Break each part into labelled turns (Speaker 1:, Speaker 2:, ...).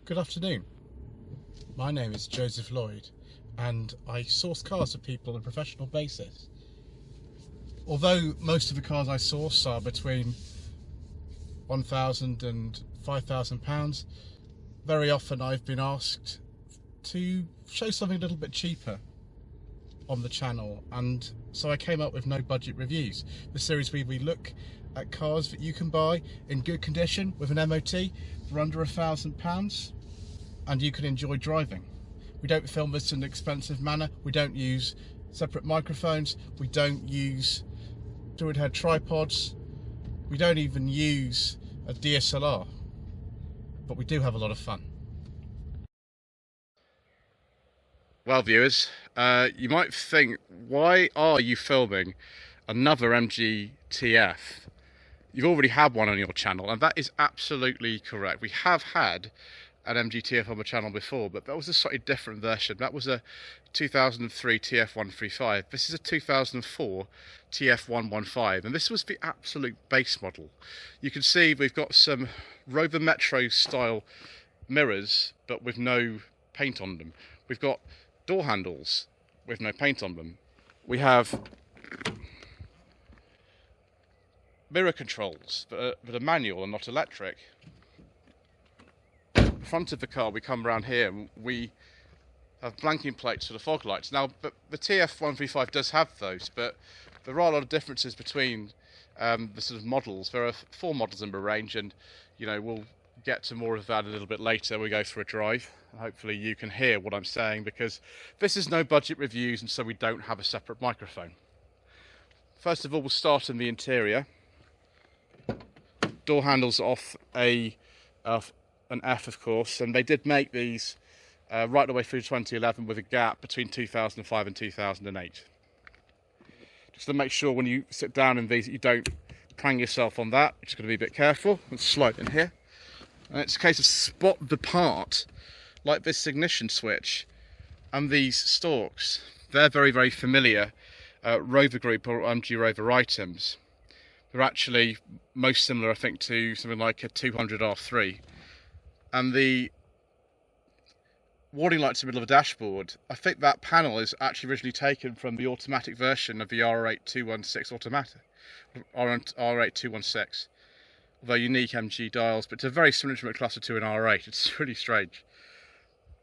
Speaker 1: Good afternoon. My name is Joseph Lloyd and I source cars for people on a professional basis. Although most of the cars I source are between £1,000 and £5,000, very often I've been asked to show something a little bit cheaper on the channel, and so I came up with No Budget Reviews, the series where we look at cars that you can buy in good condition with an MOT for under £1,000 and you can enjoy driving. We don't film this in an expensive manner, we don't use separate microphones, we don't use fluid head tripods, we don't even use a DSLR, but we do have a lot of fun.
Speaker 2: Well, viewers, you might think, why are you filming another MG TF? You've already had one on your channel, and that is absolutely correct. We have had an MG TF on the channel before, but that was a slightly different version. That was a 2003 TF115. This is a 2004 TF115, and this was the absolute base model. You can see we've got some Rover Metro style mirrors, but with no paint on them. We've got door handles with no paint on them. We have mirror controls that are manual and not electric. The front of the car, we come around here and we have blanking plates for the fog lights. Now, but the TF135 does have those, but there are a lot of differences between the sort of models. There are 4 models in the range, and you know, we'll get to more of that a little bit later. We go for a drive and hopefully you can hear what I'm saying, because this is No Budget Reviews and so we don't have a separate microphone. First of all, we'll start in the interior. Door handles off an F, of course, and they did make these right the way through 2011 with a gap between 2005 and 2008. Just to make sure when you sit down in these that you don't prang yourself on that. You're just going to be a bit careful. Let's slide in here. And it's a case of spot the part, like this ignition switch and these stalks. They're very, very familiar Rover Group or MG Rover items. They're actually most similar, I think, to something like a 200 R3. And the warning lights in the middle of the dashboard, I think that panel is actually originally taken from the automatic version of the R8216 automatic, R8216. Although unique MG dials, but it's a very similar instrument cluster to an R8. It's really strange.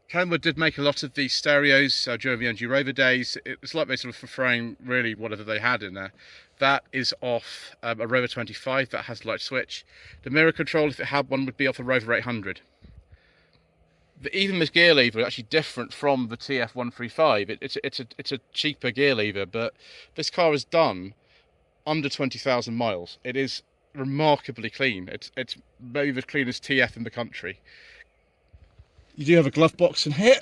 Speaker 2: Kenwood did make a lot of these stereos during the MG Rover days. It's like they sort of frame really whatever they had in there. That is off a Rover 25 that has a light switch. The mirror control, if it had one, would be off a Rover 800. Even this gear lever is actually different from the TF135. It's a cheaper gear lever, but this car is done under 20,000 miles. It is remarkably clean. It's maybe the cleanest TF in the country. You do have a glove box in here.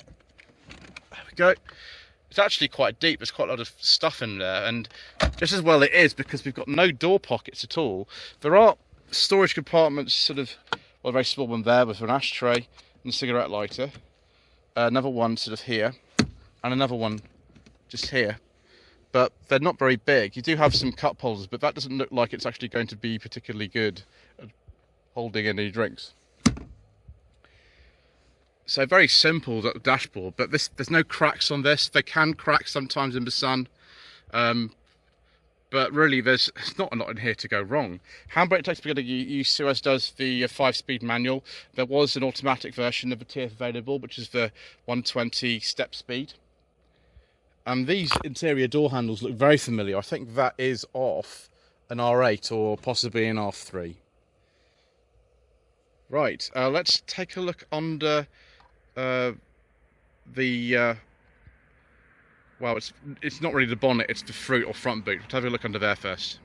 Speaker 2: There we go. It's actually quite deep. There's quite a lot of stuff in there, and just as well it is, because we've got no door pockets at all. There are storage compartments, sort of, well, a very small one there with an ashtray and a cigarette lighter. Another one sort of here, and another one just here. But they're not very big. You do have some cup holders, but that doesn't look like it's actually going to be particularly good at holding any drinks. So very simple dashboard, but there's no cracks on this. They can crack sometimes in the sun, but really there's not a lot in here to go wrong. Handbrake takes together used to, as does the 5-speed manual. There was an automatic version of the TF available, which is the 120 step speed. And these interior door handles look very familiar. I think that is off an R8 or possibly an R3. Right, let's take a look under well, it's not really the bonnet, it's the fruit or front boot. Let's have a look under there first.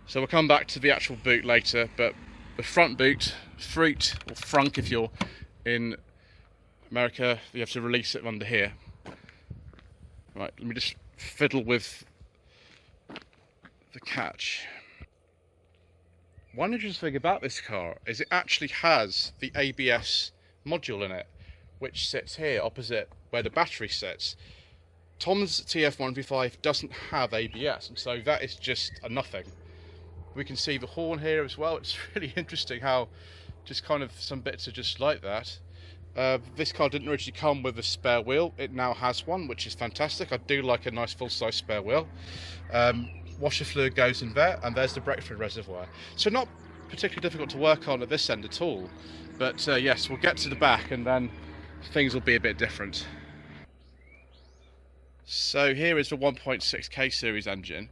Speaker 2: So we'll come back to the actual boot later, but the front boot, fruit or frunk if you're in America, you have to release it under here. Right, let me just fiddle with the catch. One interesting thing about this car is it actually has the ABS module in it, which sits here opposite where the battery sits. Tom's TF115 doesn't have ABS, and so that is just a nothing. We can see the horn here as well. It's really interesting how just kind of some bits are just like that. This car didn't originally come with a spare wheel. It now has one, which is fantastic. I do like a nice full-size spare wheel. Washer fluid goes in there, and there's the brake fluid reservoir. So not particularly difficult to work on at this end at all. But yes, we'll get to the back and then things will be a bit different. So here is the 1.6K series engine.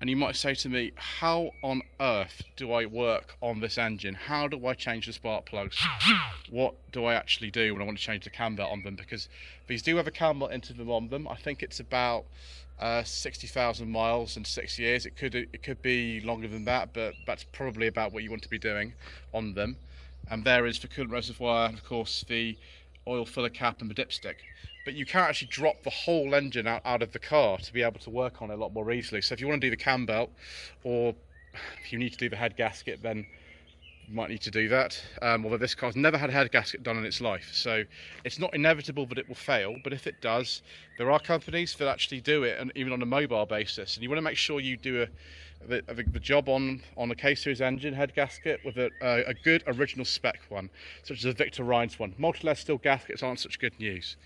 Speaker 2: And you might say to me, how on earth do I work on this engine? How do I change the spark plugs? What do I actually do when I want to change the cam belt on them? Because these do have a cam belt into them on them. I think it's about 60,000 miles and 6 years. It could be longer than that, but that's probably about what you want to be doing on them. And there is the coolant reservoir, and of course the oil filler cap and the dipstick. But you can't actually drop the whole engine out of the car to be able to work on it a lot more easily. So if you want to do the cam belt, or if you need to do the head gasket, then you might need to do that. Although this car's never had a head gasket done in its life, so it's not inevitable that it will fail. But if it does, there are companies that actually do it, and even on a mobile basis. And you want to make sure you do the job on a K-Series engine head gasket with a good original spec one, such as a Victor Rines one. Multi-lead steel gaskets aren't such good news.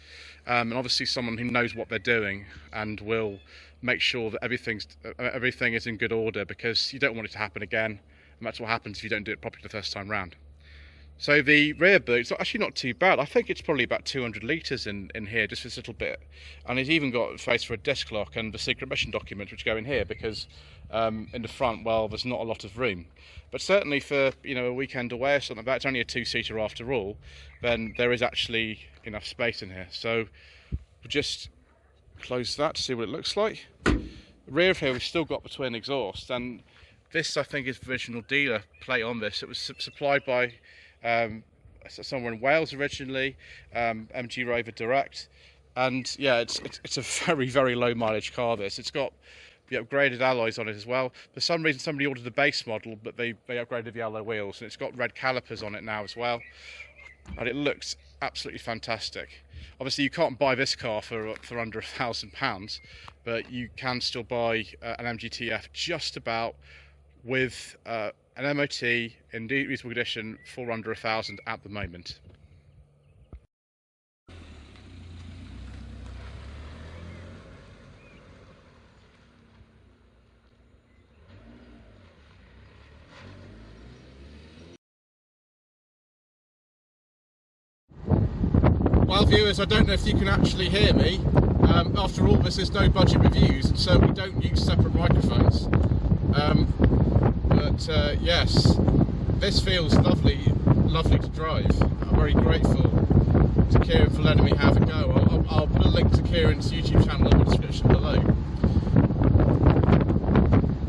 Speaker 2: And obviously someone who knows what they're doing and will make sure that everything is in good order, because you don't want it to happen again, and that's what happens if you don't do it properly the first time round. So the rear boot's actually not too bad. I think it's probably about 200 litres in here, just this little bit. And it's even got space for a disc lock and the secret mission documents, which go in here, because in the front, well, there's not a lot of room. But certainly for, you know, a weekend away or something like that, it's only a two-seater after all, then there is actually enough space in here. So we'll just close that to see what it looks like. The rear of here, we've still got the twin exhaust, and this, I think, is the original dealer plate on this. It was supplied by somewhere in Wales originally, MG Rover Direct, and yeah, it's a very, very low mileage car. It's got the upgraded alloys on it as well. For some reason, somebody ordered the base model, but they upgraded the alloy wheels, and it's got red calipers on it now as well, and it looks absolutely fantastic. Obviously, you can't buy this car for under £1,000, but you can still buy an MG TF just about with an MOT in reasonable condition for under £1,000 at the moment.
Speaker 1: Well, viewers, I don't know if you can actually hear me. After all, this is no budget reviews, and so we don't use separate microphones. But yes, this feels lovely to drive. I'm very grateful to Kieran for letting me have a go. I'll put a link to Kieran's YouTube channel in the description below.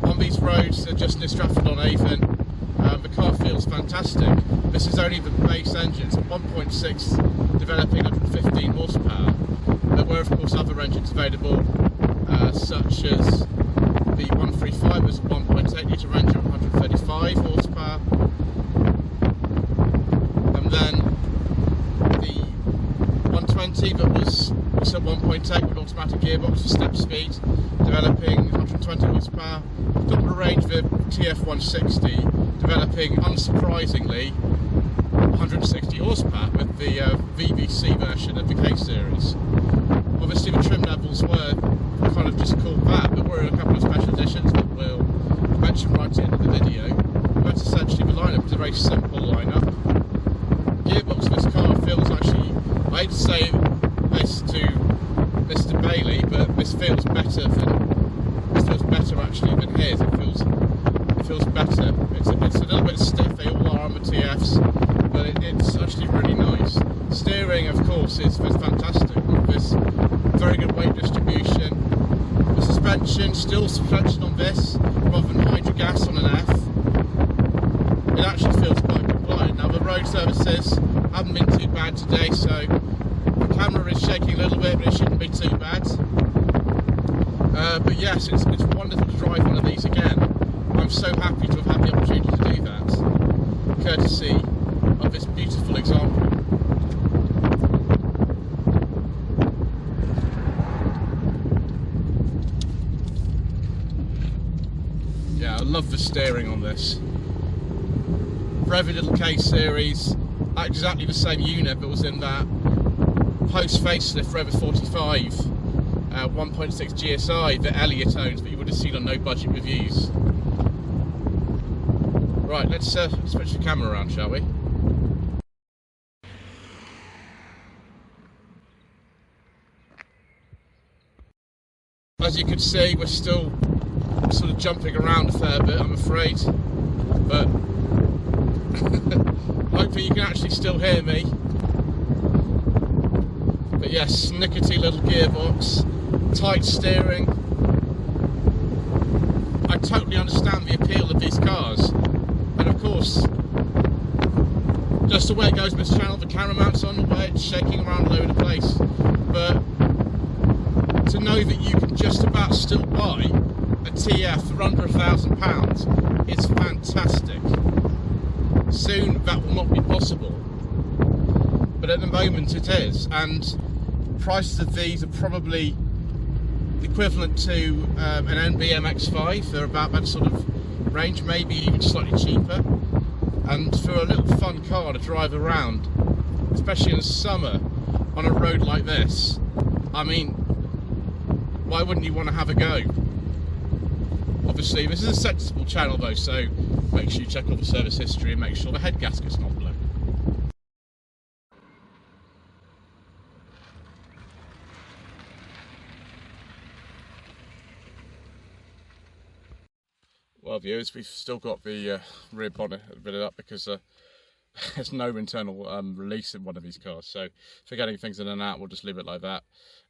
Speaker 1: On these roads, just near Stratford-on-Avon, the car feels fantastic. This is only the base engine, it's a 1.6 developing 115 horsepower. There were of course other engines available, such as the 135 was a 1.8 litre engine, 135 horsepower, and then the 120 that was also 1.8 with automatic gearbox for step speed, developing 120 horsepower. Top of the range, the TF115, developing unsurprisingly 160 horsepower with the VBC version of the K-Series. Obviously the trim levels were kind of just called that, but were a couple of special editions that we'll mention right at the end of the video. That's essentially the lineup. It's a very simple lineup. The gearbox of this car feels actually, I hate to say this to Mr. Bailey, but this feels better actually than his. It feels better. It's a little bit stiff. They all are armoured TFs, but it's actually really nice. Steering, of course, is fantastic. There's very good weight distribution. The suspension, still suspension on this, rather than hydro gas on an F. It actually feels quite compliant. Now the road services haven't been too bad today, so the camera is shaking a little bit, but it shouldn't be too bad. But yes, it's wonderful to drive one of these again. I'm so happy to have had the opportunity to do that, courtesy of this beautiful example. Yeah, I love the steering on this. for every little case series, exactly the same unit, but was in that post facelift Rover 45 1.6 GSI that Elliot owns, but you would have seen on No Budget Reviews. Right, let's switch the camera around, shall we? As you can see, we're still sort of jumping around a fair bit, I'm afraid, but hopefully you can actually still hear me. But yes, snickety little gearbox, tight steering. I totally understand the appeal of these cars, and of course, just the way it goes with this channel, the camera mounts on the way, it's shaking around all over the place, but to know that you can just about still buy a TF for under £1,000 is fantastic. Soon that will not be possible, but at the moment it is, and prices of these are probably equivalent to an NB MX-5. They're about that sort of range, maybe even slightly cheaper, and for a little fun car to drive around, especially in the summer on a road like this, I mean, why wouldn't you want to have a go? Obviously this is a sensible channel though, so make sure you check all the service history and make sure the head gasket's not blown. Well viewers, we've still got the rear bonnet bitted up because there's no internal release in one of these cars, so if we're getting things in and out, we'll just leave it like that.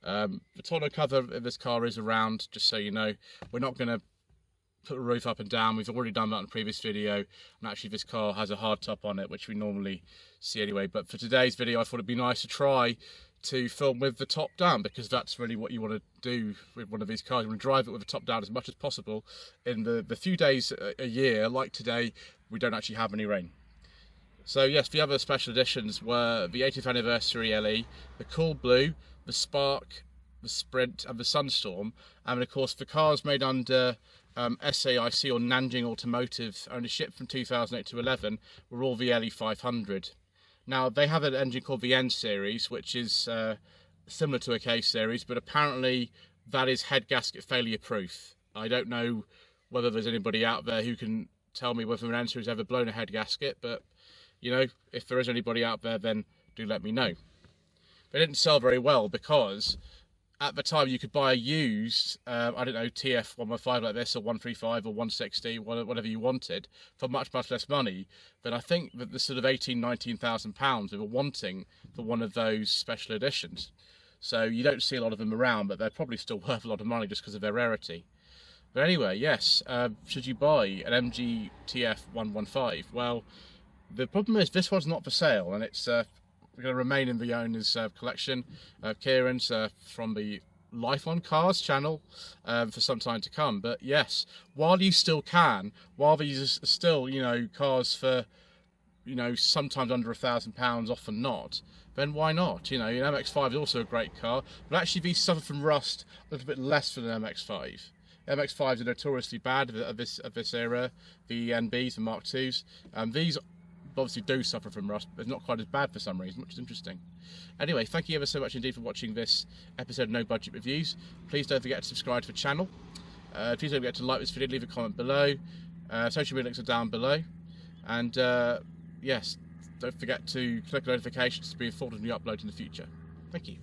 Speaker 1: The tonneau cover of this car is around, just so you know. We're not going to put the roof up and down. We've already done that in a previous video, and actually this car has a hard top on it, which we normally see anyway, but for today's video I thought it'd be nice to try to film with the top down, because that's really what you want to do with one of these cars. You want to drive it with the top down as much as possible in the few days a year, like today, we don't actually have any rain. So yes, the other special editions were the 80th anniversary LE, the Cool Blue, the Spark, the Sprint and the Sunstorm, and of course the cars made under SAIC or Nanjing Automotive ownership from 2008 to 11 were all the LE 500. Now they have an engine called the N series, which is similar to a K series, but apparently that is head gasket failure proof. I don't know whether there's anybody out there who can tell me whether an N series ever blown a head gasket, but you know, if there is anybody out there, then do let me know. They didn't sell very well because at the time you could buy a used, I don't know, TF115 like this, or 135 or 160, whatever you wanted, for much, much less money than I think that the sort of £19,000 they were wanting for one of those special editions. So you don't see a lot of them around, but they're probably still worth a lot of money just because of their rarity. But anyway, yes, should you buy an MG TF115? Well, the problem is this one's not for sale, and it's going to remain in the owner's collection, Kieran's, from the Life on Cars channel for some time to come. But yes, while you still can, while these are still, you know, cars for, you know, sometimes under £1,000, often not, then why not? You know, an MX-5 is also a great car, but actually these suffer from rust a little bit less than an MX-5. MX-5s are notoriously bad of this era, the NBs, the Mark IIs. These obviously do suffer from rust, but it's not quite as bad for some reason, which is interesting. Anyway, thank you ever so much indeed for watching this episode of No Budget Reviews. Please don't forget to subscribe to the channel. Please don't forget to like this video, leave a comment below. Social media links are down below. And yes, don't forget to click notifications to be informed of new uploads in the future. Thank you.